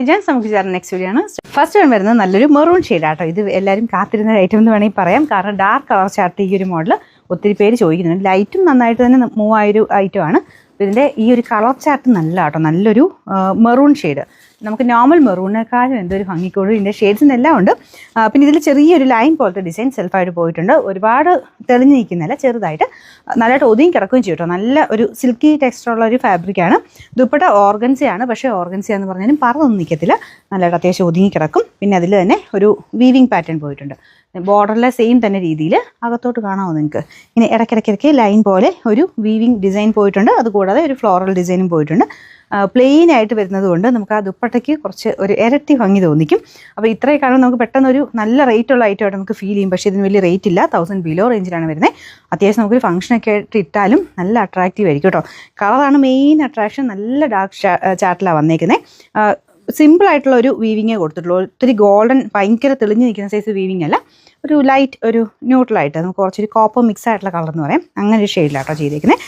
നമുക്ക് ചേർന്ന next video ആണ്. ഫസ്റ്റ് വൺ വരുന്നത് നല്ലൊരു മെറൂൺ ഷെയ്ഡാട്ടോ. ഇത് എല്ലാവരും കാത്തിരുന്ന ഐറ്റം എന്ന് വേണമെങ്കിൽ പറയാം. കാരണം ഡാർക്ക് കളർ ചാർട്ട് ഈ ഒരു മോഡൽ ഒത്തിരി പേര് ചോദിക്കുന്നുണ്ട്. ലൈറ്റും നന്നായിട്ട് തന്നെ മൂവ് ആയൊരു ഐറ്റമാണ്. ഇതിൻ്റെ ഈ ഒരു കളർ ചാർട്ട് നല്ല കേട്ടോ, നല്ലൊരു മെറൂൺ ഷെയ്ഡ്. നമുക്ക് നോർമൽ മെറൂണിനെക്കാളും എന്തൊരു ഭംഗിക്കോടും ഇതിൻ്റെ ഷെയ്ഡ്സിൻ്റെ എല്ലാം ഉണ്ട്. പിന്നെ ഇതിൽ ചെറിയൊരു ലൈൻ പോലത്തെ ഡിസൈൻ സെൽഫായിട്ട് പോയിട്ടുണ്ട്. ഒരുപാട് തെളിഞ്ഞ് നിൽക്കുന്നില്ല, ചെറുതായിട്ട് നല്ലതായിട്ട് ഒതുങ്ങി കിടക്കുകയും ചെയ്യും കേട്ടോ. നല്ല ഒരു സിൽക്കി ടെക്സ്ചറുള്ള ഒരു ഫാബ്രിക്കാണ്. ദുപ്പട്ട ഓർഗൻസയാണ്, പക്ഷേ ഓർഗൻസ എന്ന് പറഞ്ഞാലും പറന്നൊന്നും നിൽക്കത്തില്ല, നല്ലതായിട്ട് അത്യാവശ്യം ഒതുങ്ങി കിടക്കും. പിന്നെ അതിൽ തന്നെ ഒരു വീവിങ് പാറ്റേൺ പോയിട്ടുണ്ട്. ബോർഡറിലെ സെയിം തന്നെ രീതിയിൽ അകത്തോട്ട് കാണാമോ നിങ്ങൾക്ക്, ഇങ്ങനെ ഇടയ്ക്കിടയ്ക്കിടയ്ക്ക് ലൈൻ പോലെ ഒരു വീവിങ് ഡിസൈൻ പോയിട്ടുണ്ട്. അതുകൂടാതെ ഒരു ഫ്ലോറൽ ഡിസൈനും പോയിട്ടുണ്ട്. പ്ലെയിൻ ആയിട്ട് വരുന്നത് കൊണ്ട് നമുക്ക് ആ ദുപ്പട്ടയ്ക്ക് കുറച്ച് ഒരു ഇരട്ടി ഭംഗി തോന്നിക്കും. അപ്പോൾ ഇത്രയും കാണുമ്പോൾ നമുക്ക് പെട്ടെന്നൊരു നല്ല റേറ്റുള്ള ഐറ്റമായിട്ട് നമുക്ക് ഫീൽ ചെയ്യും. പക്ഷേ ഇതിന് വലിയ റേറ്റ് ഇല്ല, 1000 ബിലോ റേഞ്ചിലാണ് വരുന്നത്. അത്യാവശ്യം നമുക്കൊരു ഫംഗ്ഷനൊക്കെ ആയിട്ട് ഇട്ടാലും നല്ല അട്രാക്റ്റീവ് ആയിരിക്കും കേട്ടോ. കളറാണ് മെയിൻ അട്രാക്ഷൻ. നല്ല ഡാർക്ക് ചാർട്ടിലാണ് വന്നേക്കുന്നത്. സിമ്പിൾ ആയിട്ടുള്ള ഒരു വീവിങ്ങേ കൊടുത്തിട്ടുള്ളൂ. ഒത്തിരി ഗോൾഡൻ ഭയങ്കര തെളിഞ്ഞ് നിൽക്കുന്ന സൈസ് വീവിങ് അല്ല, ഒരു ലൈറ്റ് ഒരു ന്യൂട്രലായിട്ട് നമുക്ക് കുറച്ചൊരു കോപ്പർ മിക്സ് ആയിട്ടുള്ള കളർ എന്ന് പറയാം, അങ്ങനെ ഒരു ഷെയ്ഡിലാട്ടോ ചെയ്തേക്കുന്നത്.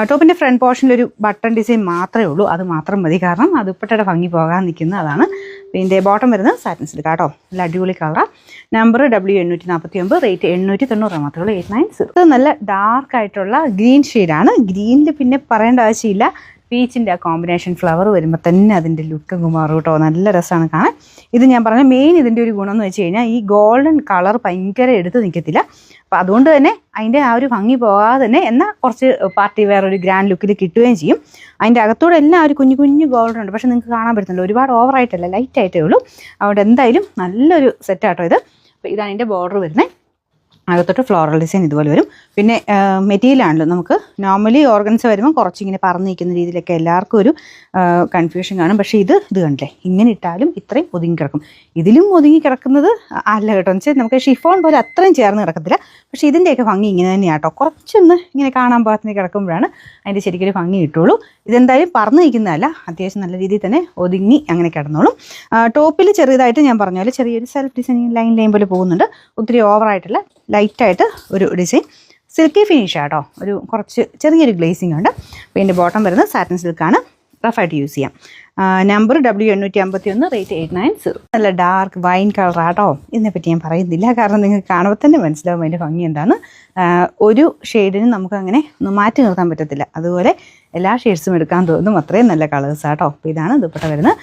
ടോപ്പിൻ്റെ ഫ്രണ്ട് പോർഷനിലൊരു ബട്ടൺ ഡിസൈൻ മാത്രമേ ഉള്ളൂ, അത് മാത്രം മതി. കാരണം അത് ദുപ്പട്ടയുടെ ഭംഗി പോകാൻ നിൽക്കുന്നത് അതാണ്. പിന്നെ ബോട്ടം വരുന്നത് സാറ്റിൻ സിൽക്ക് കേട്ടോ, നല്ല അടിപൊളി കളറാണ്. നമ്പർ W849, റേറ്റ് 890 മാത്രമേ ഉള്ളൂ, 890. ഇത് നല്ല ഡാർക്ക് ആയിട്ടുള്ള ഗ്രീൻ ഷെയ്ഡാണ്. ഗ്രീനിൽ പിന്നെ പറയേണ്ട ആവശ്യമില്ല, പീച്ചിൻ്റെ ആ കോമ്പിനേഷൻ ഫ്ലവർ വരുമ്പോൾ തന്നെ അതിൻ്റെ ലുക്കും കുമാറും കേട്ടോ, നല്ല രസമാണ് കാണാൻ. ഇത് ഞാൻ പറഞ്ഞ മെയിൻ ഇതിൻ്റെ ഒരു ഗുണം എന്ന് വെച്ച് കഴിഞ്ഞാൽ ഈ ഗോൾഡൻ കളർ ഭയങ്കര എടുത്ത് നിൽക്കത്തില്ല. അപ്പോൾ അതുകൊണ്ട് തന്നെ അതിൻ്റെ ആ ഒരു ഭംഗി പോകാതെ തന്നെ എന്നാൽ കുറച്ച് പാർട്ടി വെയർ ഒരു ഗ്രാൻഡ് ലുക്കിൽ കിട്ടുകയും ചെയ്യും. അതിൻ്റെ അകത്തൂടെ എല്ലാം ഒരു കുഞ്ഞു കുഞ്ഞു ഗോൾഡൻ ഉണ്ട്, പക്ഷേ നിങ്ങൾക്ക് കാണാൻ പറ്റുന്നില്ല, ഒരുപാട് ഓവറായിട്ടല്ല, ലൈറ്റായിട്ടേ ഉള്ളൂ. അതുകൊണ്ട് എന്തായാലും നല്ലൊരു സെറ്റാട്ടോ ഇത്. അപ്പോൾ ഇതാണ് അതിൻ്റെ ബോർഡർ വരുന്നത്. അകത്തോട്ട് ഫ്ലോറൽ ഡിസൈൻ ഇതുപോലെ വരും. പിന്നെ മെറ്റീരിയലാണല്ലോ, നമുക്ക് നോർമലി ഓർഗൻസ് വരുമ്പോൾ കുറച്ചിങ്ങനെ പറന്ന് നിൽക്കുന്ന രീതിയിലൊക്കെ എല്ലാവർക്കും ഒരു കൺഫ്യൂഷൻ കാണും. പക്ഷേ ഇത് കണ്ടില്ലേ, ഇങ്ങനെ ഇട്ടാലും ഇത്രയും ഒതുങ്ങി കിടക്കും. ഇതിലും ഒതുങ്ങി കിടക്കുന്നത് അല്ല കേട്ടോ, എന്ന് വെച്ചാൽ നമുക്ക് ഷിഫോൺ പോലെ അത്രയും ചേർന്ന് കിടക്കത്തില്ല. പക്ഷേ ഇതിൻ്റെയൊക്കെ ഭംഗി ഇങ്ങനെ തന്നെയാണ് കേട്ടോ, കുറച്ചൊന്ന് ഇങ്ങനെ കാണാൻ പാകത്തിന് കിടക്കുമ്പോഴാണ് അതിൻ്റെ ശരിക്കൊരു ഭംഗി കിട്ടുള്ളൂ. ഇതെന്തായാലും പറന്ന് നിൽക്കുന്നതല്ല, അത്യാവശ്യം നല്ല രീതിയിൽ തന്നെ ഒതുങ്ങി അങ്ങനെ കിടന്നോളും. ടോപ്പിൽ ചെറിയതായിട്ട് ഞാൻ പറഞ്ഞ പോലെ ചെറിയൊരു സെൽഫ് ഡിസൈനിങ് ലൈൻ പോലെ പോകുന്നുണ്ട്. ഒത്തിരി ഓവറായിട്ടല്ല, ലൈറ്റായിട്ട് ഒരു ഡിസൈൻ. സിൽക്കി ഫിനിഷ് ആട്ടോ, ഒരു കുറച്ച് ചെറിയൊരു ഗ്ലേസിംഗ് ഉണ്ട്. പിന്നെ ബോട്ടം വരുന്നത് സാറ്റിൻ സിൽക്കാണ്, റഫായിട്ട് യൂസ് ചെയ്യാം. Number W851, rate 890. നല്ല ഡാർക്ക് വൈൻ കളറാട്ടോ. ഇതിനെപ്പറ്റി ഞാൻ പറയുന്നില്ല, കാരണം നിങ്ങൾക്ക് കാണുമ്പോൾ തന്നെ മനസ്സിലാവും അതിൻ്റെ ഭംഗി എന്താണ്. ഒരു ഷെയ്ഡിന് നമുക്ക് അങ്ങനെ മാറ്റി നിർത്താൻ പറ്റത്തില്ല, അതുപോലെ എല്ലാ ഷെയ്ഡ്സും എടുക്കാൻ തോന്നും, അത്രയും നല്ല കളേഴ്സാട്ടോ. അപ്പോൾ ഇതാണ് ദുപ്പട്ട വരുന്നത്.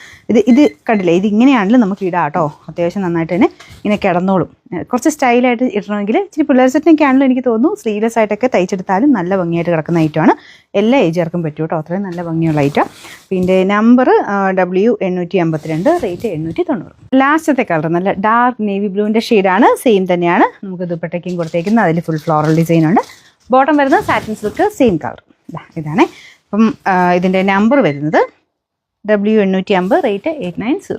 ഇത് കണ്ടില്ലേ, ഇത് ഇങ്ങനെയാണെങ്കിലും നമുക്ക് ഇടാം കേട്ടോ, അത്യാവശ്യം നന്നായിട്ട് തന്നെ ഇങ്ങനെ കിടന്നോളും. കുറച്ച് സ്റ്റൈലായിട്ട് ഇടണമെങ്കിൽ ഇച്ചിരി പിള്ളേർ സെറ്റിനൊക്കെ ആണല്ലോ എനിക്ക് തോന്നുന്നു, സ്ലീവ്ലെസ് ആയിട്ടൊക്കെ തയ്ച്ചെടുത്താലും നല്ല ഭംഗിയായിട്ട് കിടക്കുന്ന ഐറ്റമാണ്. എല്ലാ ഏജുകാർക്കും പറ്റും കേട്ടോ, അത്രയും നല്ല ഭംഗിയുള്ള ഐറ്റം. പിന്നെ നമ്പർ W852, റേറ്റ് 890. ലാസ്റ്റത്തെ കളർ നല്ല ഡാർക്ക് നേവി ബ്ലൂവിൻ്റെ ഷെയ്ഡാണ്, സെയിം തന്നെയാണ് നമുക്ക് ദുപ്പട്ടയ്ക്കും കൊടുത്തേക്കുന്നത്. അതിൽ ഫുൾ ഫ്ലോറൽ ഡിസൈൻ ഉണ്ട്. ബോട്ടം വരുന്നത് സാറ്റിൻ സിൽക്ക്, സെയിം കളർ ഇതാണ്. അപ്പം ഇതിൻ്റെ നമ്പർ വരുന്നത് W850, റേറ്റ് 890.